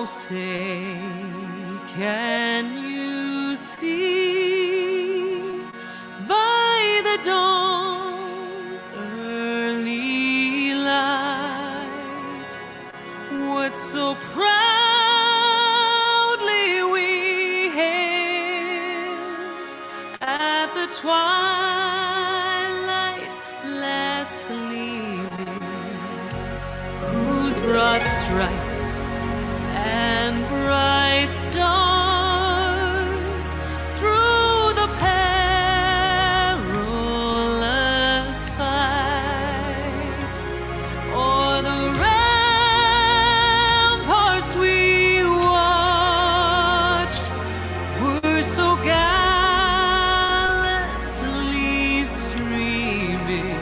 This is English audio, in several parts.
say, can you see by the dawn's early light what so proudly we hailed at the twilight's last gleaming, whose broad stripes and bright stars through the perilous fight o'er the ramparts we watched were so gallantly streaming.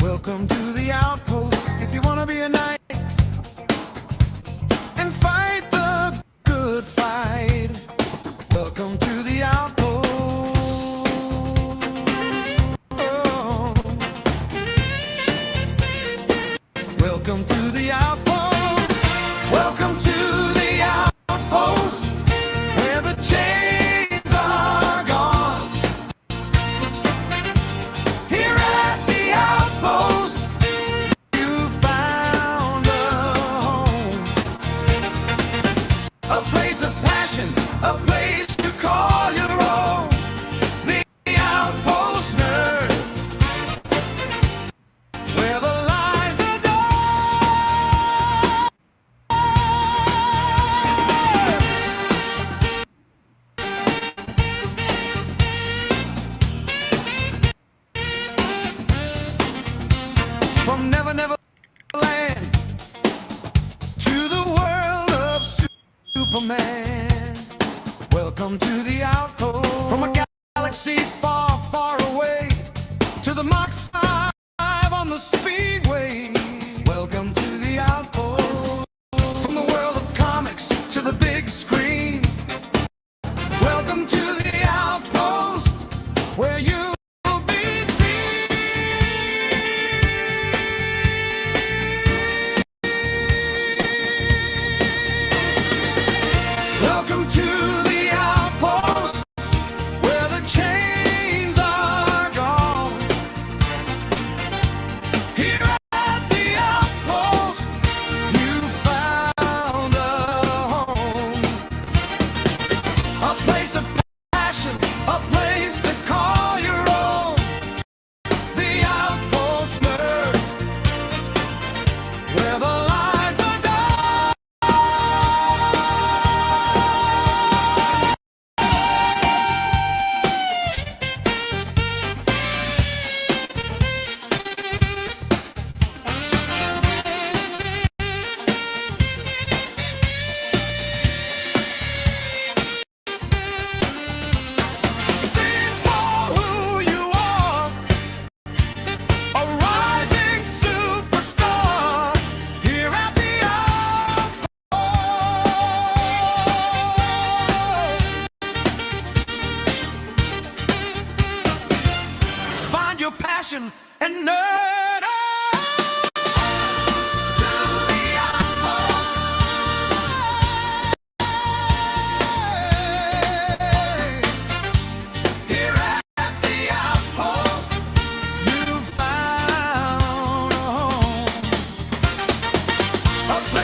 Welcome to the outpost. If you want to be a knight and fight the good fight, welcome to the outpost. Oh. Welcome to the outpost. Welcome to the outpost, where the chains are gone. Here at the outpost, you found a home, a place of passion, a place you call your own. The outpost nerd, where the lines are done. From Never Never Land to the world of Superman, welcome to the outpost. From a galaxy far, far away to the Mach 5 on the Speedway, welcome to the outpost. From the world of comics to the big screen, welcome to the outpost, where you'll be seen. Welcome to the outpost, where the chains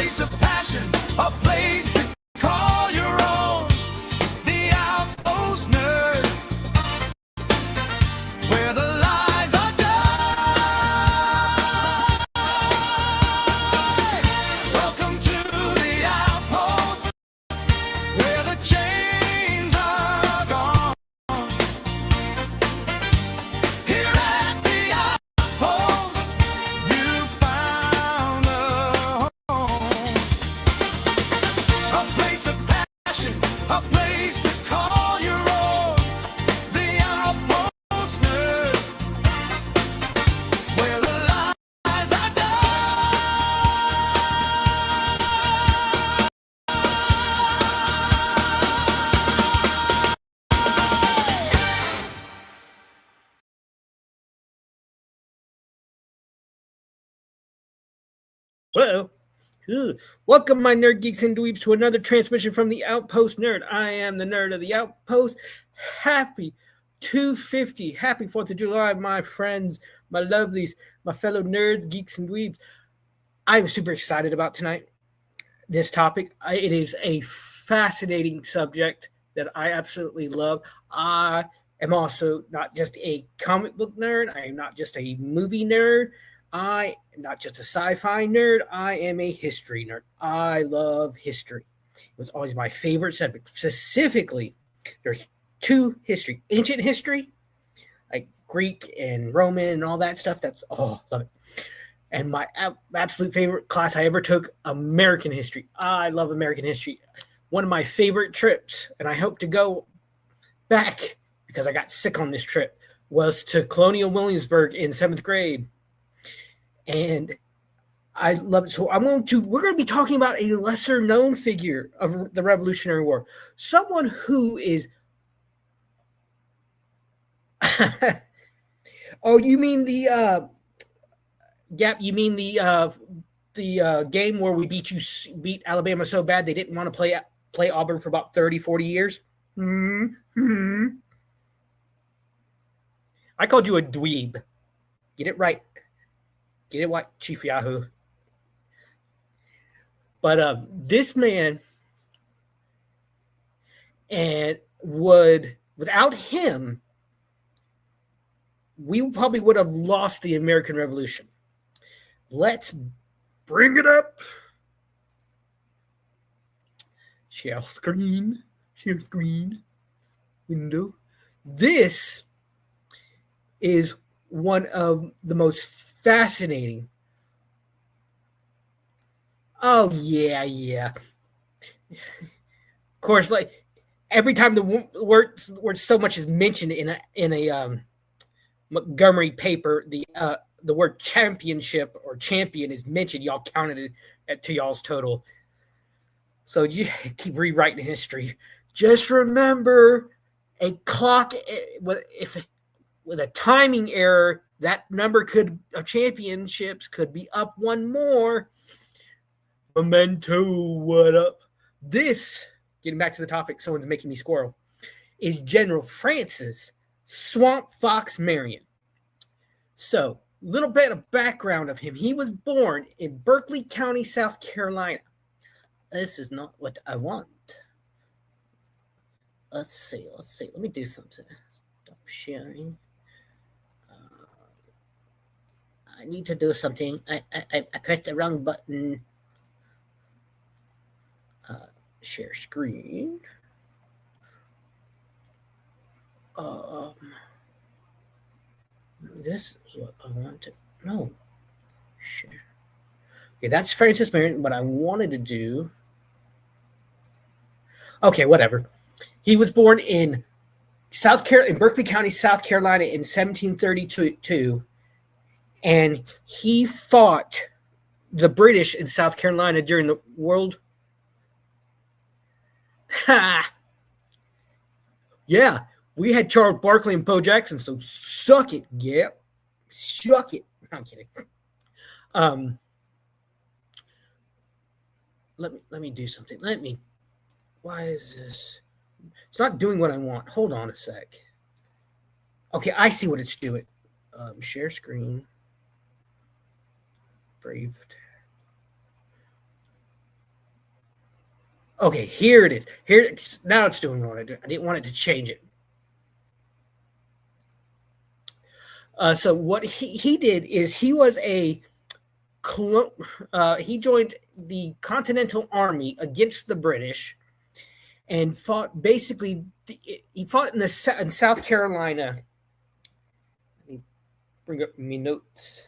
place of passion, a place to call your own. The Outpost Nerd, where the lies are done. Welcome to the Outpost, where the chains are gone. Here at the Outpost, you found a home. A place of passion, a place to call your own. The Outpost Nerd, where the lies are Whoa. Ooh. Welcome, my nerd geeks and dweebs, to another transmission from the Outpost Nerd. I am the nerd of the Outpost. Happy 250. Happy 4th of July, my friends, my lovelies, my fellow nerds, geeks, and dweebs. I'm super excited about tonight. This topic. It is a fascinating subject that I absolutely love. I am also not just a comic book nerd. I am not just a movie nerd. I am not just a sci-fi nerd. I am a history nerd. I love history. It was always my favorite subject. Specifically, there's two history. Ancient history, like Greek and Roman and all that stuff. Love it. And my absolute favorite class I ever took, American history. I love American history. One of my favorite trips, and I hope to go back because I got sick on this trip, was to Colonial Williamsburg in 7th grade. And I love it. So we're going to be talking about a lesser known figure of the Revolutionary War. Someone who is oh, you mean the you mean the game where we beat Alabama so bad they didn't want to play Auburn for about 30, 40 years? Mm-hmm. I called you a dweeb. Get it right. Get it right, Chief Yahoo. But this man, and without him, we probably would have lost the American Revolution. Let's bring it up. Share screen. Window. This is one of the most fascinating. Oh, yeah. Of course, like every time the word so much is mentioned in a Montgomery paper, the word championship or champion is mentioned, y'all counted it to y'all's total. So you keep rewriting history. Just remember, a clock with a timing error, that number of championships could be up one more. Memento, what up? This, getting back to the topic, someone's making me squirrel, is General Francis Swamp Fox Marion. So, little bit of background of him. He was born in Berkeley County, South Carolina. This is not what I want. Let's see. Let me do something. Stop sharing. I need to do something. I pressed the wrong button. Share screen. This is what I wanted. No. Share. Okay, that's Francis Marion. What I wanted to do. Okay, whatever. He was born in Berkeley County, South Carolina in 1732. And he fought the British in South Carolina during the World. Yeah, we had Charles Barkley and Bo Jackson, so suck it, yeah. Suck it. I'm kidding. Let me do something. Why is this? It's not doing what I want. Hold on a sec. Okay, I see what it's doing. Share screen. Braved. Okay, here it is. Now it's doing what I did. I didn't want it to change it. So what he did is he was he joined the Continental Army against the British and fought basically. He fought in South Carolina. Let me bring up my notes.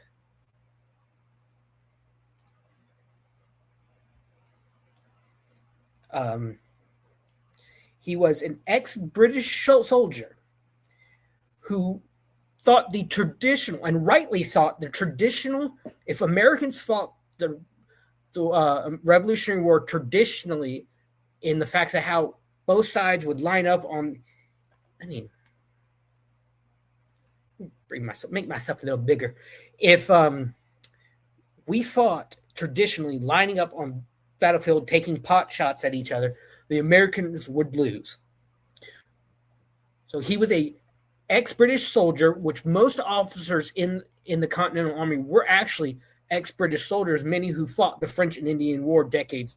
He was an ex-British soldier who thought the traditional, and rightly thought the traditional, if Americans fought the Revolutionary War traditionally, in the fact that how both sides would line up on, I mean, make myself a little bigger. If we fought traditionally lining up on battlefield, taking pot shots at each other, the Americans would lose. So he was a ex-British soldier, which most officers in the Continental Army were actually ex-British soldiers, many who fought the French and Indian War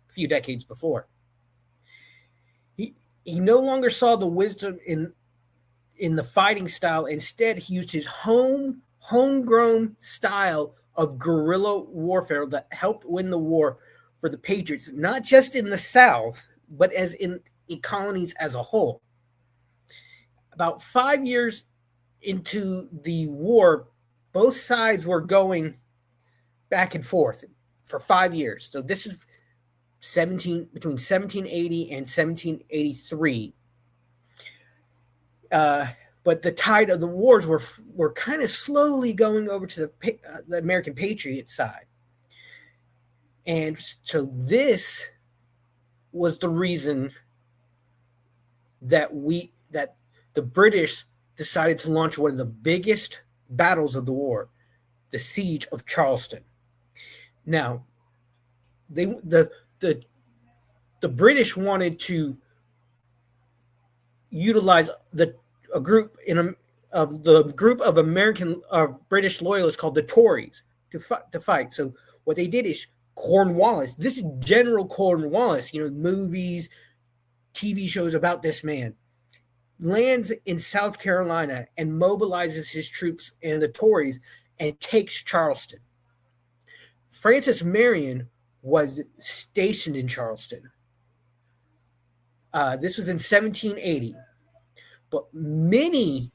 few decades before. He no longer saw the wisdom in the fighting style. Instead, he used his homegrown style of guerrilla warfare that helped win the war for the Patriots, not just in the South, but as in colonies as a whole. About 5 years into the war, both sides were going back and forth for 5 years. So this is between 1780 and 1783. But the tide of the wars were kind of slowly going over to the American Patriot side. And so this was the reason that the British decided to launch one of the biggest battles of the war, the Siege of Charleston. Now, the British wanted to utilize a group of American British loyalists called the Tories to fight. So what they did is Cornwallis. This is General Cornwallis. Movies, TV shows about this man. Lands in South Carolina and mobilizes his troops and the Tories and takes Charleston. Francis Marion was stationed in Charleston. This was in 1780. But many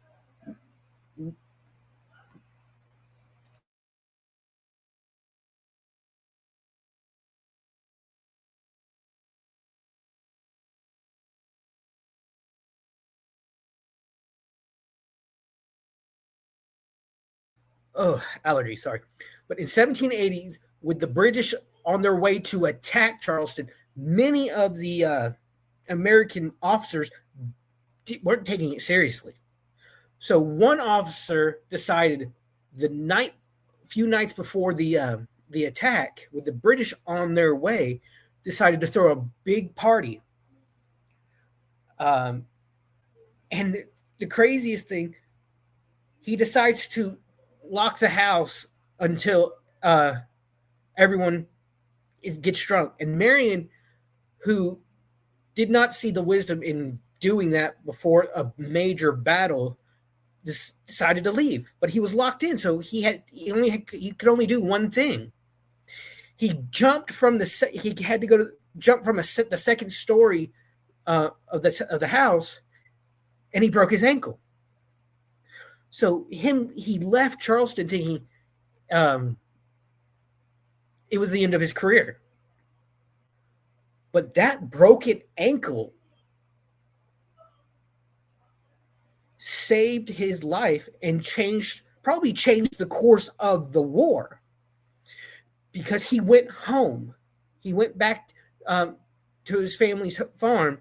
allergy, sorry. But in 1780s, with the British on their way to attack Charleston, many of the American officers weren't taking it seriously. So one officer decided few nights before the attack, with the British on their way, decided to throw a big party. And the craziest thing, he decides to lock the house until everyone gets drunk. And Marion, who did not see the wisdom in doing that before a major battle, decided to leave. But he was locked in, so he could only do one thing. He jumped from the second story of the house, and he broke his ankle. So he left Charleston thinking it was the end of his career. But that broken ankle saved his life and probably changed the course of the war, because he went home. He went back to his family's farm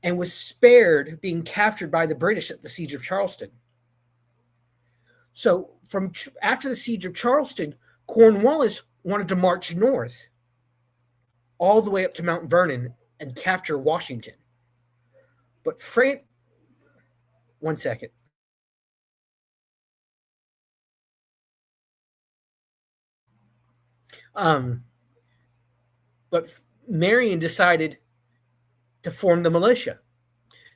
and was spared being captured by the British at the Siege of Charleston. So after the Siege of Charleston, Cornwallis wanted to march north all the way up to Mount Vernon and capture Washington. But one second. But Marion decided to form the militia.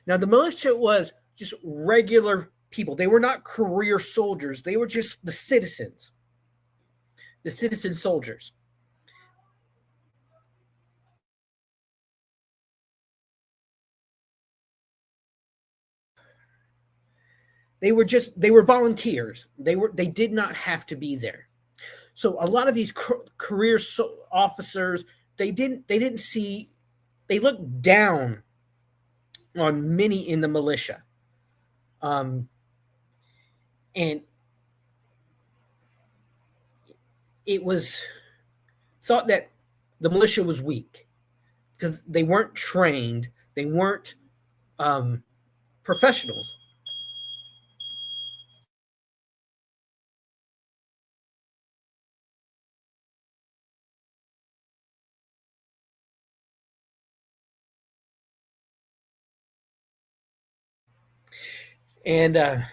Now, the militia was just regular people. They were not career soldiers. They were just the citizen soldiers. They were volunteers. They did not have to be there. So a lot of these career officers, they looked down on many in the militia. And it was thought that the militia was weak because they weren't trained. They weren't professionals. And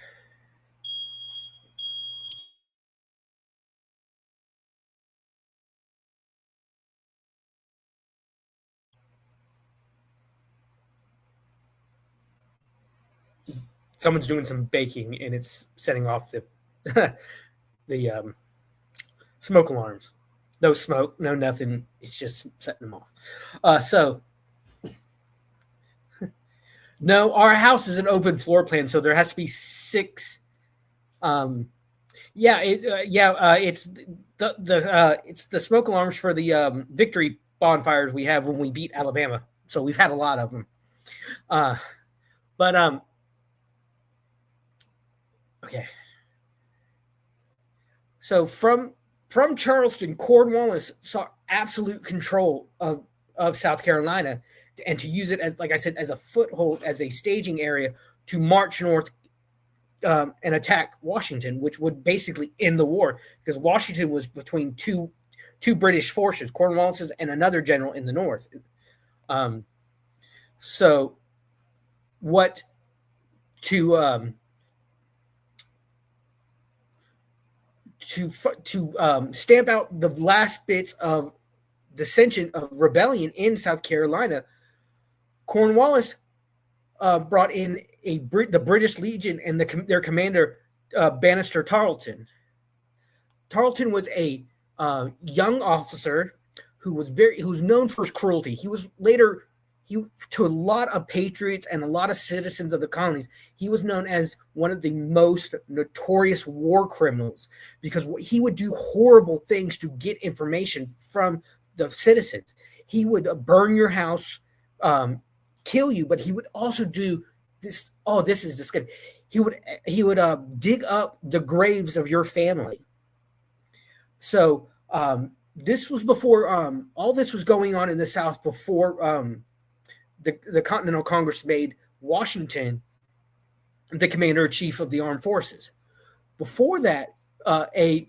someone's doing some baking, and it's setting off the the smoke alarms. No smoke, no nothing. It's just setting them off. So, no, our house is an open floor plan, so there has to be 6. It's it's the smoke alarms for the victory bonfires we have when we beat Alabama. So we've had a lot of them. Okay. So from Charleston, Cornwallis saw absolute control of South Carolina, and to use it as, like I said, as a foothold, as a staging area to march north and attack Washington, which would basically end the war, because Washington was between two British forces, Cornwallis's and another general in the north. So what to stamp out the last bits of dissension of rebellion in South Carolina, Cornwallis brought in the British Legion and their commander, Bannister Tarleton. Tarleton was a young officer who was known for his cruelty. He was later, to a lot of patriots and a lot of citizens of the colonies, he was known as one of the most notorious war criminals, because he would do horrible things to get information from the citizens. He would burn your house, kill you, but he would also do this. Oh, this is disgusting. He would dig up the graves of your family. So this was before all this was going on in the South, before the Continental Congress made Washington the commander-in-chief of the armed forces. Before that, the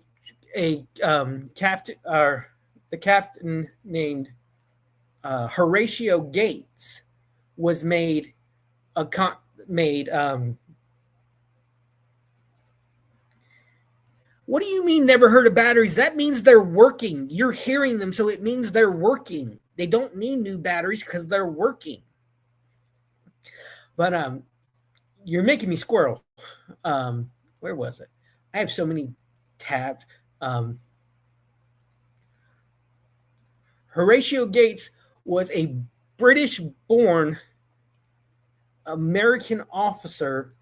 captain named Horatio Gates was made What do you mean never heard of batteries? That means they're working. You're hearing them, so it means they're working. They don't need new batteries because they're working. But you're making me squirrel. Where was it? I have so many tabs. Horatio Gates was a British-born American officer.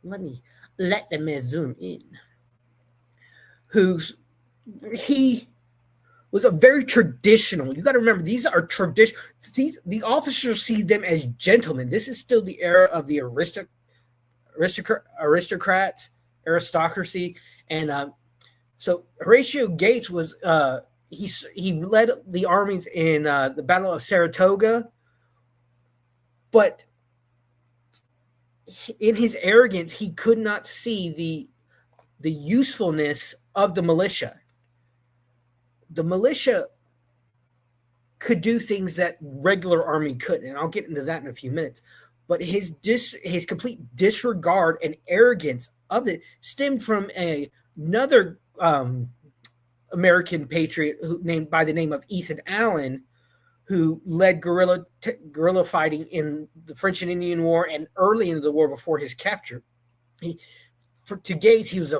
Let me zoom in. He was a very traditional. You got to remember, these are tradition. The officers see them as gentlemen. This is still the era of the aristocracy, and so Horatio Gates was he led the armies in the Battle of Saratoga, but in his arrogance, he could not see the usefulness of the militia. The militia could do things that regular army couldn't, and I'll get into that in a few minutes. But his complete disregard and arrogance of it stemmed from another American patriot named by the name of Ethan Allen, who led guerrilla fighting in the French and Indian War and early into the war before his capture. To Gates, he was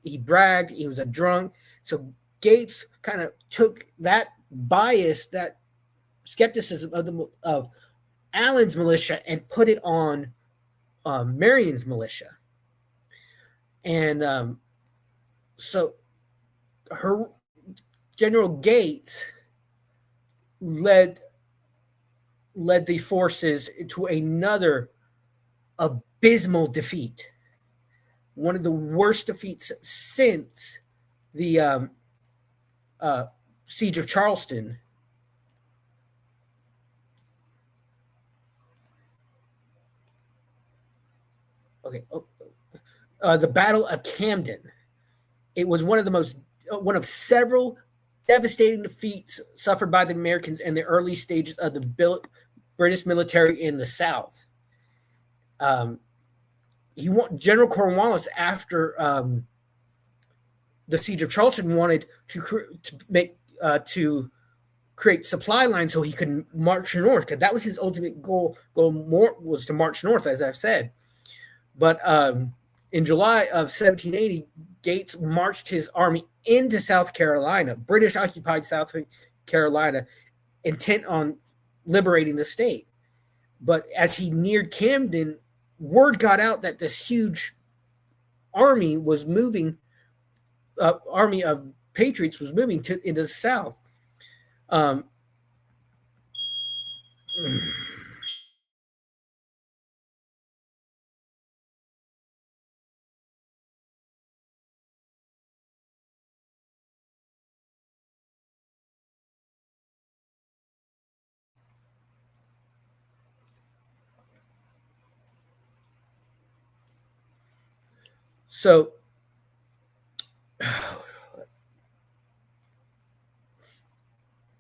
he bragged, he was a drunk. So Gates kind of took that bias, that skepticism of Allen's militia, and put it on Marion's militia. And so General Gates led the forces to another abysmal defeat, one of the worst defeats since the Siege of Charleston. Okay, the Battle of Camden. It was one of several devastating defeats suffered by the Americans in the early stages of the British military in the South. General Cornwallis, after the Siege of Charleston, wanted to create supply lines so he could march north, because that was his ultimate goal. Was to march north, as I've said. But in July of 1780, Gates marched his army into South Carolina, British-occupied South Carolina, intent on liberating the state. But as he neared Camden, word got out that this huge army was moving, army of patriots was moving into the South.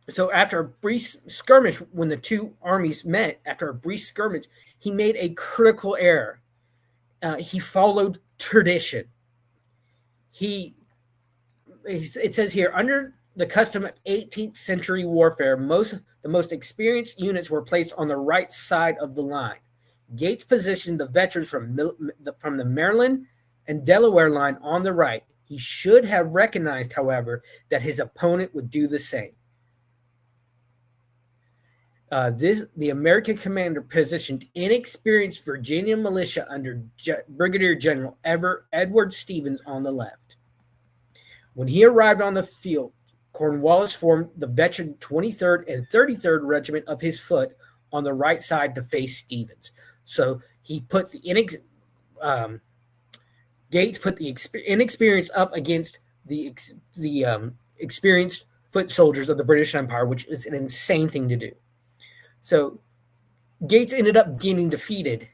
So after a brief skirmish, when the two armies met, after a brief skirmish, he made a critical error. He followed tradition. It says here, under the custom of 18th century warfare, the most experienced units were placed on the right side of the line. Gates positioned the veterans from the Maryland and Delaware line on the right. He should have recognized, however, that his opponent would do the same. The American commander positioned inexperienced Virginia militia under Brigadier General Edward Stevens on the left. When he arrived on the field, Cornwallis formed the veteran 23rd and 33rd Regiment of his foot on the right side to face Stevens. So he put Gates put the inexperienced up against the experienced foot soldiers of the British Empire, which is an insane thing to do. So Gates ended up getting defeated,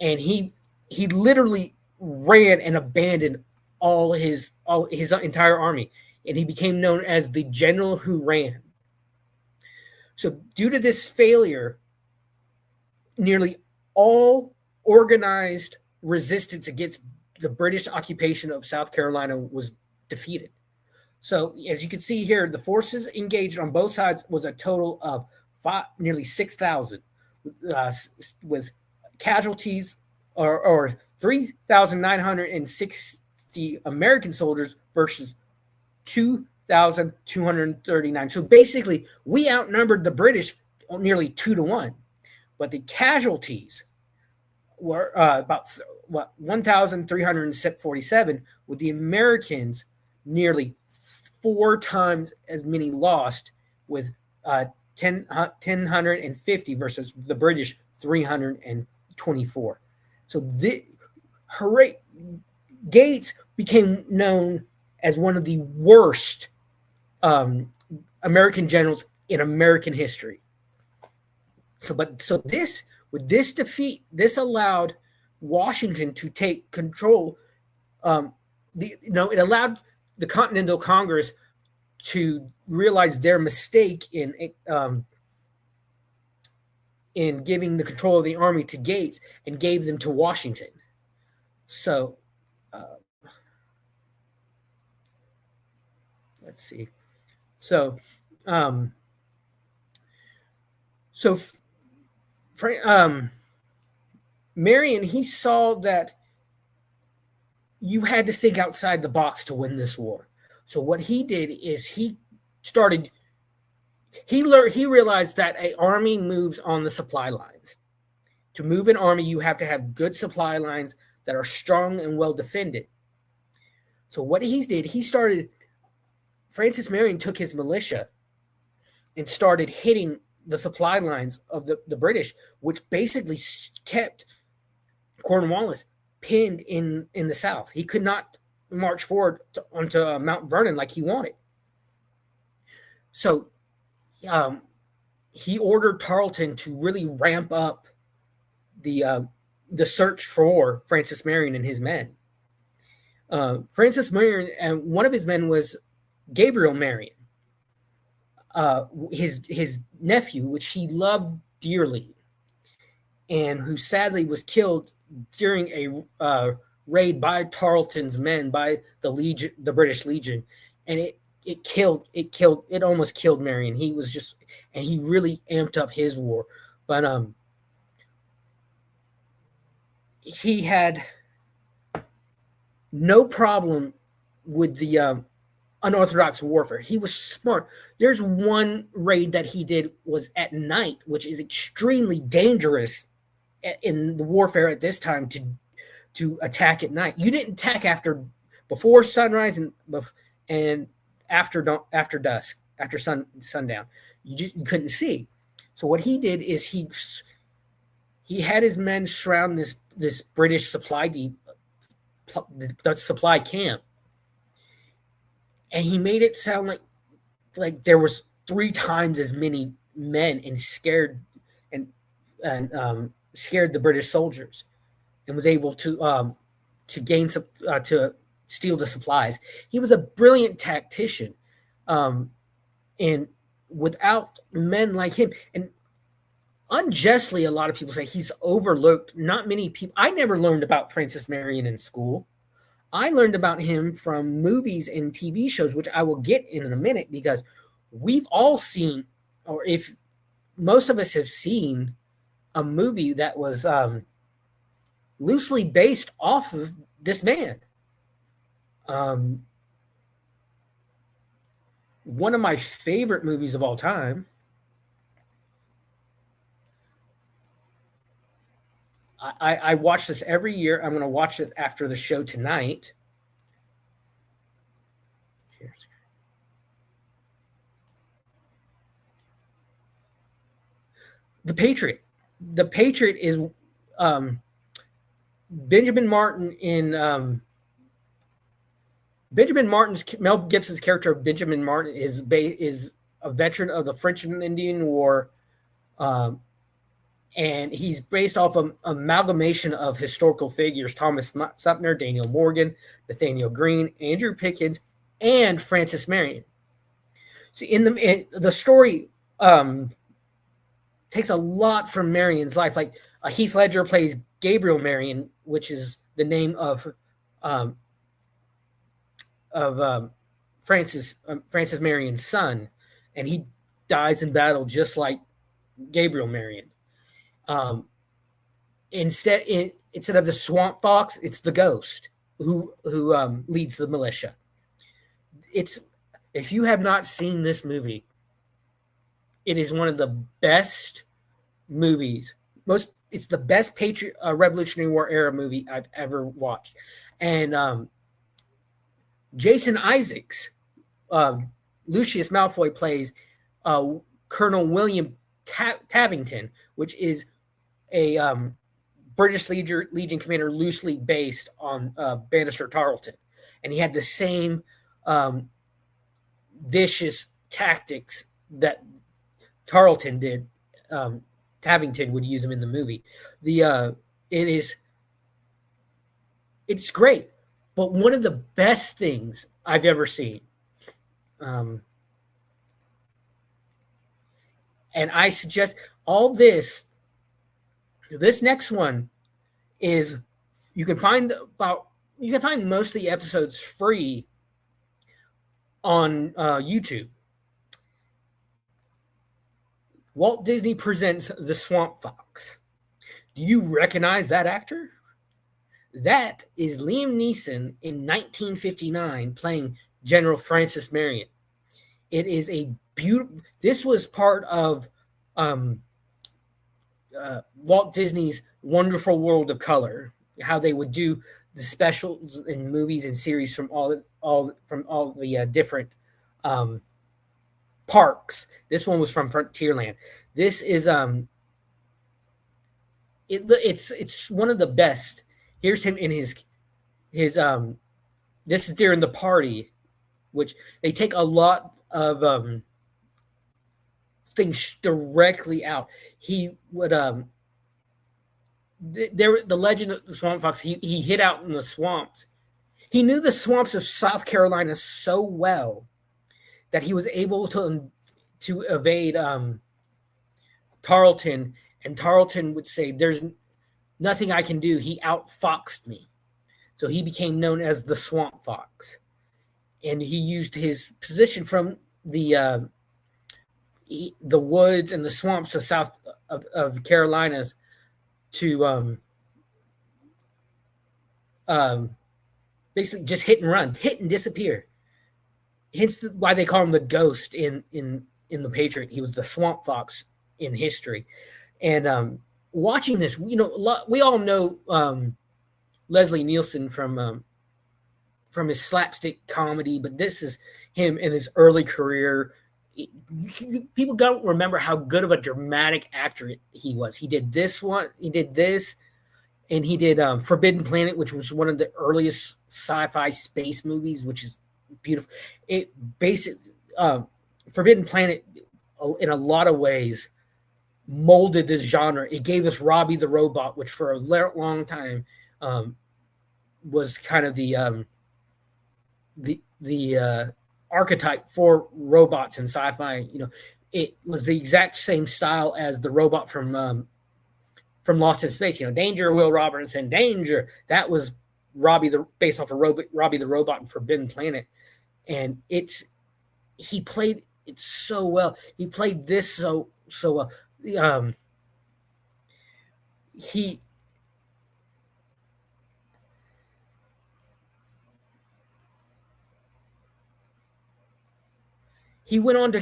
and he literally ran and abandoned all his entire army, and he became known as the general who ran. So due to this failure, nearly all organized resistance against the British occupation of South Carolina was defeated. So as you can see here, the forces engaged on both sides was a total of nearly 6,000, with casualties or 3,960 American soldiers versus 2,239. So basically, we outnumbered the British nearly 2-1, but the casualties were about 1,347, with the Americans nearly 4 times as many lost, with 1,050 versus the British 324. So Gates became known as one of the worst American generals in American history. With this defeat, this allowed Washington to take control. It allowed the Continental Congress to realize their mistake in giving the control of the army to Gates, and gave them to Washington. So let's see. So Um, so, Marion, he saw that you had to think outside the box to win this war. So what he did is he realized that an army moves on the supply lines. To move an army, you have to have good supply lines that are strong and well defended. So what he did, Francis Marion took his militia and started hitting the supply lines of the British, which basically kept Cornwallis pinned in the south. He could not march forward onto Mount Vernon like he wanted. So he ordered Tarleton to really ramp up the search for Francis Marion and his men. Francis Marion, and one of his men was Gabriel Marion, his nephew, which he loved dearly, and who sadly was killed during a raid by Tarleton's men, by the British Legion, and it almost killed Marion. He really amped up his war, but he had no problem with the unorthodox warfare. He was smart. There's one raid that he did was at night, which is extremely dangerous in the warfare at this time to attack at night. You didn't attack before sunrise and after dusk, after sundown. You couldn't see. So what he did is he had his men surround this British supply supply camp, and he made it sound like there was 3 times as many men, and scared the British soldiers, and was able to steal the supplies. He was a brilliant tactician, and without men like him, and unjustly, a lot of people say he's overlooked. Not many people. I never learned about Francis Marion in school. I learned about him from movies and TV shows, which I will get in a minute, because we've all seen, or if most of us have seen, a movie that was loosely based off of this man. One of my favorite movies of all time. I watch this every year. I'm going to watch it after the show tonight. The Patriot. The Patriot is Benjamin Martin in Mel Gibson's character of Benjamin Martin is a veteran of the French and Indian War. And he's based off an amalgamation of historical figures: Thomas Sumner, Daniel Morgan, Nathaniel Greene, Andrew Pickens, and Francis Marion. So the story takes a lot from Marion's life. Like Heath Ledger plays Gabriel Marion, which is the name of Francis Marion's son, and he dies in battle just like Gabriel Marion. Instead of the swamp fox, it's the ghost who leads the militia. If you have not seen this movie, it is one of the best movies. It's the best Revolutionary War era movie I've ever watched. And Jason Isaacs, Lucius Malfoy, plays Colonel William Tabington, which is a British Legion commander loosely based on Bannister Tarleton. And he had the same vicious tactics that Tarleton did. Tabington would use them in the movie. It's great, but one of the best things I've ever seen. And I suggest all this next one is you can find most of the episodes free on YouTube. Walt Disney presents The Swamp Fox. Do you recognize that actor? That is Liam Neeson in 1959 playing General Francis Marion. It is a beautiful. This was part of Walt Disney's Wonderful World of Color. How they would do the specials in movies and series from all the different parks. This one was from Frontierland. This is it's one of the best. Here's him in his this is during the party, which they take a lot of things directly out. He would the legend of the Swamp Fox, he hid out in the swamps. He knew the swamps of South Carolina so well that he was able to evade Tarleton, and Tarleton would say, "There's nothing I can do. He outfoxed me." So he became known as the Swamp Fox. And he used his position from the woods and the swamps of south of Carolinas to basically just hit and run, hit and disappear. Hence why they call him the Ghost in the Patriot. He was the Swamp Fox in history. And watching this, we all know Leslie Nielsen from his slapstick comedy, but this is him in his early career. People don't remember how good of a dramatic actor he was. He did this one, he did this, and he did Forbidden Planet, which was one of the earliest sci-fi space movies, which is beautiful. It basically Forbidden Planet, in a lot of ways, molded this genre. It gave us Robbie the Robot, which for a long time was kind of the archetype for robots in sci-fi. It was the exact same style as the robot from Lost in Space. Danger, Will Robinson, danger. That was based off of Robbie the Robot in Forbidden Planet, and he played it so well. He played this so well. He went on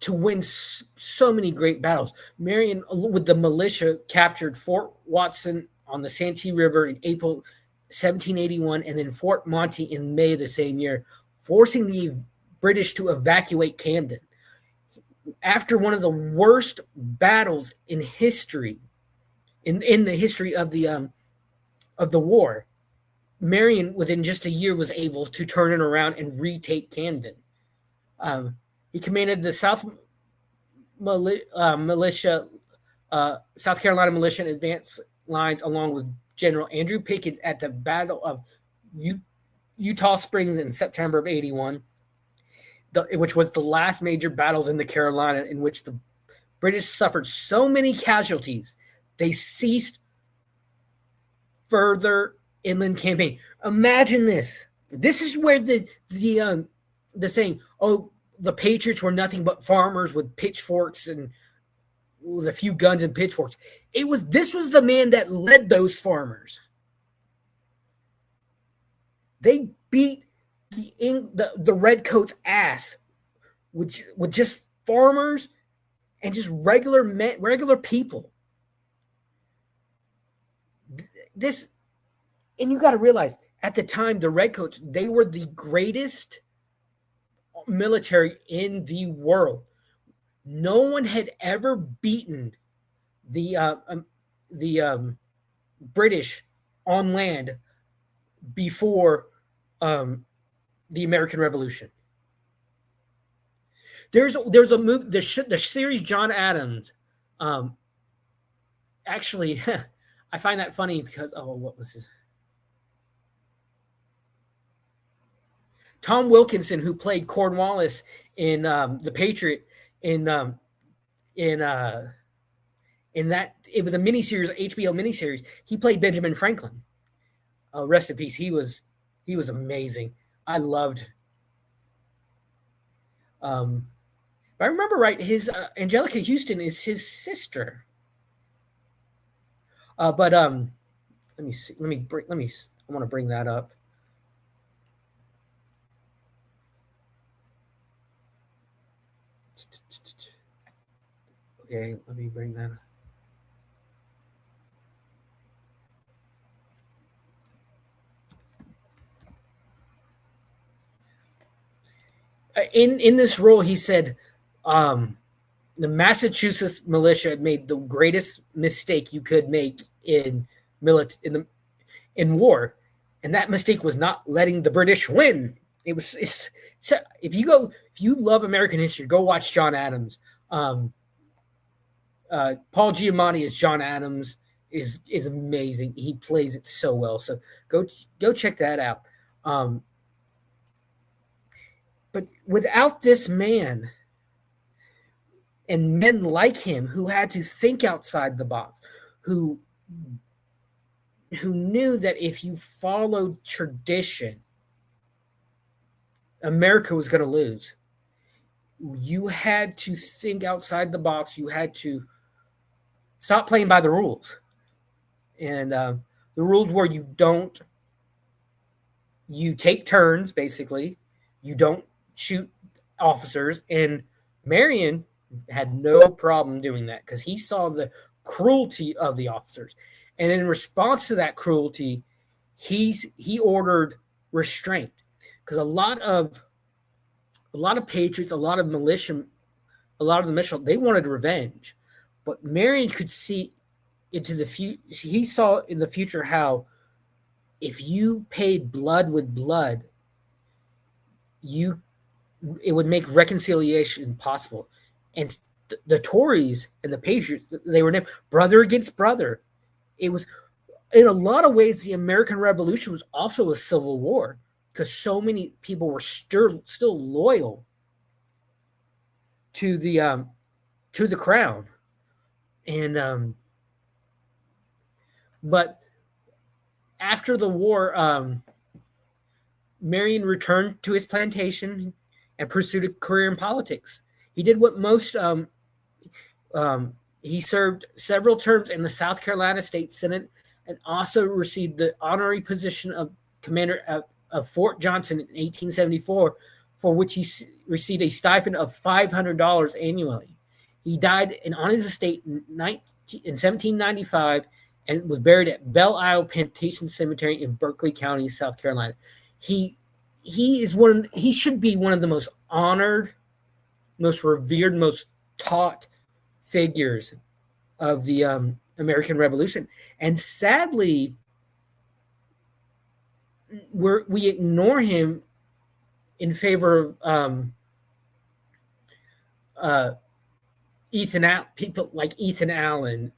to win so many great battles. Marion, with the militia, captured Fort Watson on the Santee River in April 1781, and then Fort Monty in May the same year, forcing the British to evacuate Camden. After one of the worst battles in history, in the history of the war, Marion, within just a year, was able to turn it around and retake Camden. He commanded the South Carolina militia and advance lines along with General Andrew Pickens at the Battle of Eutaw Springs in September of 81, which was the last major battles in the Carolina, in which the British suffered so many casualties they ceased further inland campaign. Imagine this. This is where the saying, "Oh, the Patriots were nothing but farmers with pitchforks and with a few guns and pitchforks." This was the man that led those farmers. They beat the redcoats' ass with just farmers and just regular people. And you got to realize, at the time, the redcoats, they were the greatest military in the world. No one had ever beaten the British on land before the American Revolution. There's a movie, the series John Adams. Actually, I find that funny because what was his? Tom Wilkinson, who played Cornwallis in The Patriot, in that, it was a miniseries, HBO miniseries. He played Benjamin Franklin. Rest in peace. He was amazing. I loved. If I remember right, his Angelica Houston is his sister. But let me see. I want to bring that up. Okay, let me bring that up. In this role, he said, the Massachusetts militia made the greatest mistake you could make in war, and that mistake was not letting the British win. If you love American history, go watch John Adams. Paul Giamatti as John Adams is amazing. He plays it so well. So go check that out. But without this man and men like him who had to think outside the box, who knew that if you followed tradition, America was going to lose. You had to think outside the box. You had to stop playing by the rules. And the rules were you take turns, basically. You don't shoot officers. And Marion had no problem doing that because he saw the cruelty of the officers. And in response to that cruelty, he ordered restraint. Because a lot of patriots, a lot of the militia, they wanted revenge. But Marion could see into the future. He saw in the future how if you paid blood with blood, it would make reconciliation possible. And the Tories and the Patriots, they were named brother against brother. It was, in a lot of ways, the American Revolution was also a civil war because so many people were still loyal to the crown. And but after the war, Marion returned to his plantation and pursued a career in politics. He did what most he served several terms in the South Carolina State Senate and also received the honorary position of commander of Fort Johnson in 1874, for which he received a stipend of $500 annually. He died on his estate in 1795 and was buried at Belle Isle Plantation Cemetery in Berkeley County, South Carolina. He should be one of the most honored, most revered, most taught figures of the American Revolution. And sadly, we ignore him in favor of people like Ethan Allen.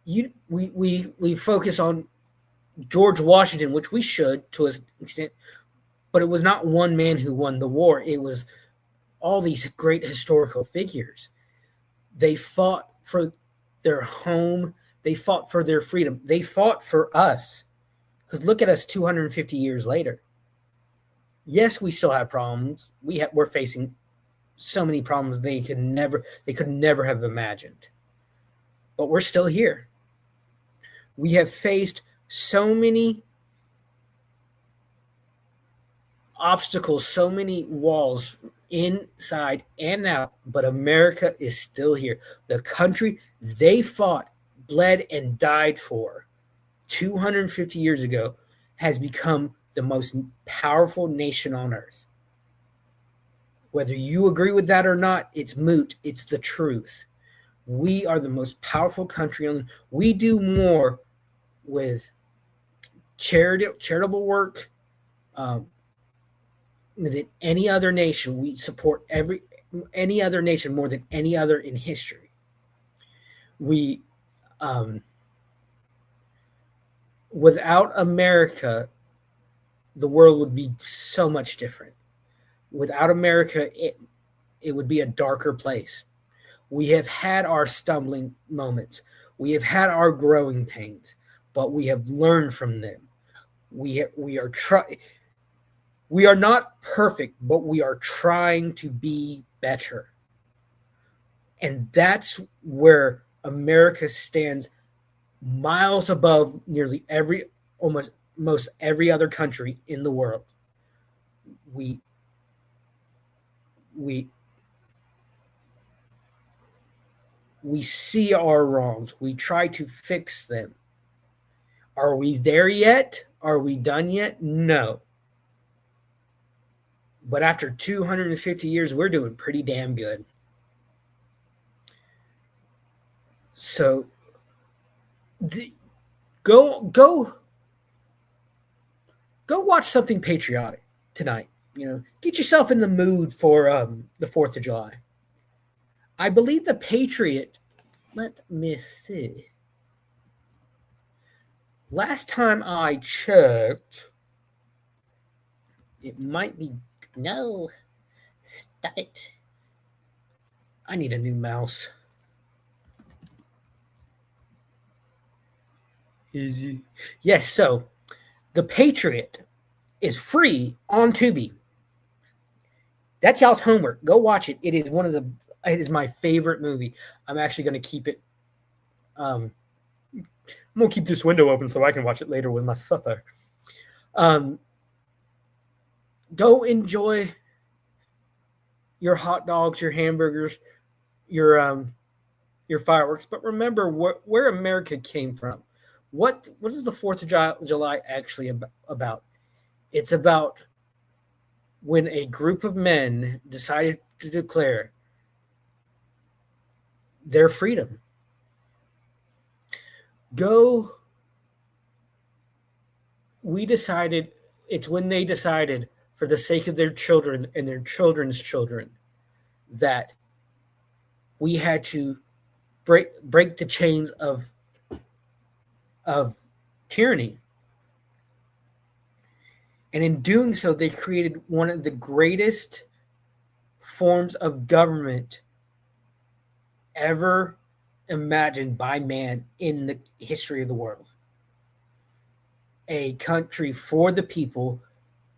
We focus on George Washington, which we should to an extent, but it was not one man who won the war. It was all these great historical figures. They fought for their home. They fought for their freedom. They fought for us. Because look at us 250 years later. Yes, we still have problems. We're facing so many problems they could never have imagined. But we're still here. We have faced so many obstacles, so many walls inside and out, but America is still here. The country they fought, bled, and died for 250 years ago has become the most powerful nation on earth. Whether you agree with that or not, it's moot. It's the truth. We are the most powerful country on. We do more with charitable work than any other nation. We support any other nation more than any other in history. We without America, the world would be so much different. Without America, it would be a darker place. We have had our stumbling moments. We have had our growing pains, but we have learned from them. We We are not perfect, but we are trying to be better. And that's where America stands miles above nearly most every other country in the world. We see our wrongs. We try to fix them. Are we there yet? Are we done yet? No. But after 250 years, we're doing pretty damn good. So go watch something patriotic tonight. Get yourself in the mood for the 4th of July. I believe the Patriot, let me see. Last time I checked, it might be, no, stop it. I need a new mouse. Yes, so the Patriot is free on Tubi. That's y'all's homework. Go watch it. It is my favorite movie. I'm actually going to keep it. I'm going to keep this window open so I can watch it later with my supper. Go enjoy your hot dogs, your hamburgers, your fireworks. But remember where America came from. What is the 4th of July actually about? It's about when a group of men decided to declare their freedom. It's when they decided, for the sake of their children and their children's children, that we had to break the chains of tyranny. And in doing so, they created one of the greatest forms of government ever imagined by man in the history of the world. A country for the people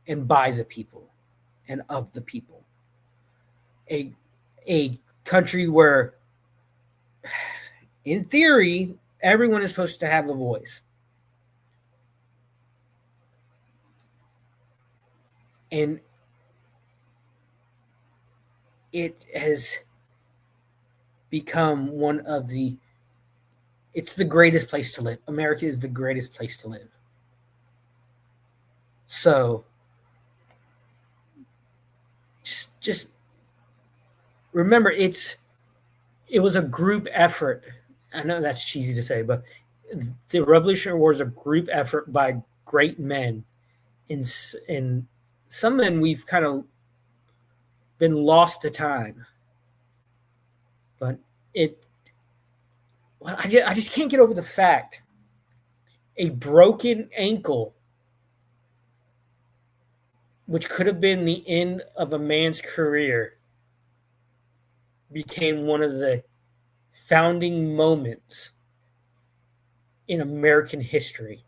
and by the people and of the people. A country where, in theory, everyone is supposed to have a voice. And it has become it's the greatest place to live. America is the greatest place to live. So just remember, it was a group effort. I know that's cheesy to say, but the Revolutionary War is a group effort by great men. And some men we've kind of been lost to time. But I just can't get over the fact a broken ankle, which could have been the end of a man's career, became one of the founding moments in American history.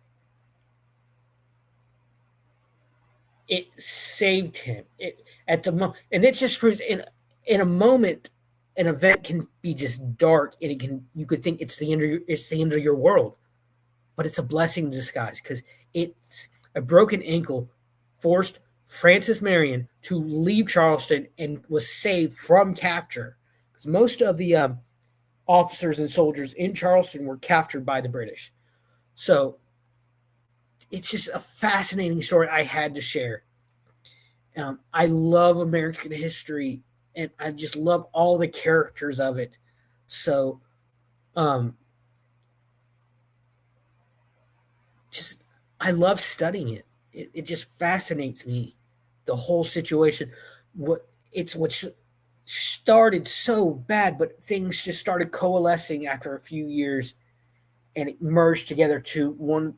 It saved him. And it just proves in a moment, an event can be just dark, and you could think it's the end of your world, but it's a blessing in disguise, because it's a broken ankle forced Francis Marion to leave Charleston and was saved from capture, because most of the officers and soldiers in Charleston were captured by the British. So it's just a fascinating story I had to share. I love American history, and I just love all the characters of it. So I love studying it. It just fascinates me, the whole situation. What started so bad, but things just started coalescing after a few years, and it merged together to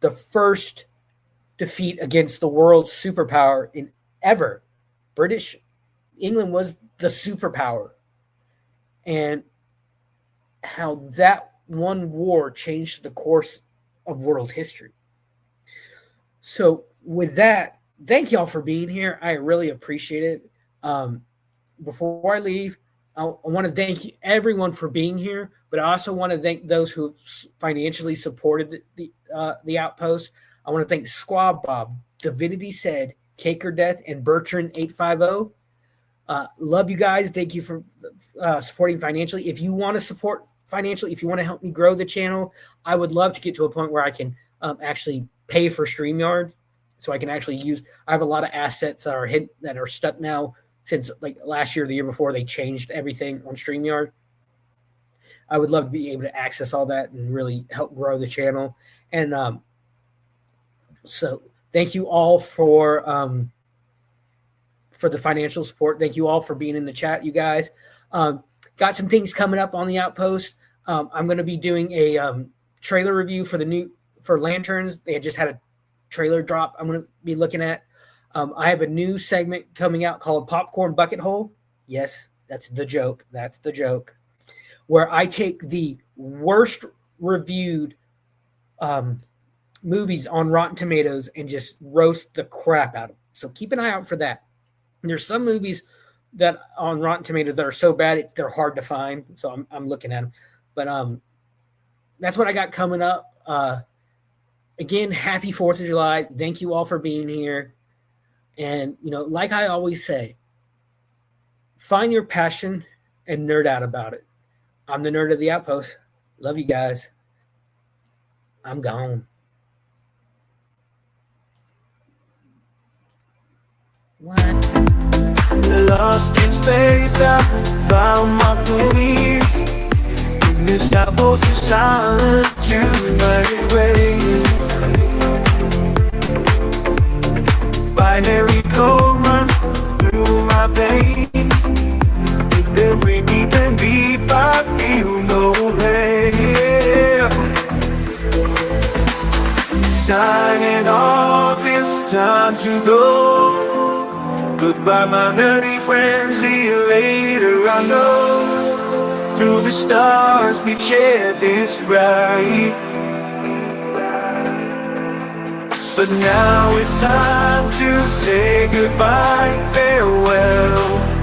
the first defeat against the world superpower in ever. England was the superpower, and how that one war changed the course of world history. So with that thank y'all for being here. I really appreciate it. Before I leave, I want to thank everyone for being here, but I also want to thank those who financially supported the Outpost. I want to thank Squab Bob, Divinity Said, Caker Death, and Bertrand 850. Love you guys. Thank you for supporting financially. If you want to support financially, if you want to help me grow the channel, I would love to get to a point where I can actually pay for StreamYard, so I can actually use. I have a lot of assets that are stuck now since like last year, or the year before they changed everything on StreamYard. I would love to be able to access all that and really help grow the channel. And so thank you all for the financial support. Thank you all for being in the chat, you guys. Got some things coming up on the Outpost. I'm going to be doing a trailer review for Lanterns. They had just had a trailer drop I'm going to be looking at. I have a new segment coming out called Popcorn Bucket Hole. Yes, that's the joke. That's the joke. Where I take the worst reviewed movies on Rotten Tomatoes and just roast the crap out of them. So keep an eye out for that. And there's some movies that on Rotten Tomatoes that are so bad they're hard to find. So I'm looking at them. But that's what I got coming up. Again, happy 4th of July. Thank you all for being here. And, like I always say, find your passion and nerd out about it. I'm the nerd of the Outpost. Love you guys. I'm gone. What? Lost in space, I found my beliefs. Missed out most of silent to my way. Binary code run through my veins. With every beat and beat, I feel no pain. Signing off, it's time to go. Goodbye, my nerdy friends, see you later, I know. Through the stars, we've shared this ride. But now it's time to say goodbye, farewell.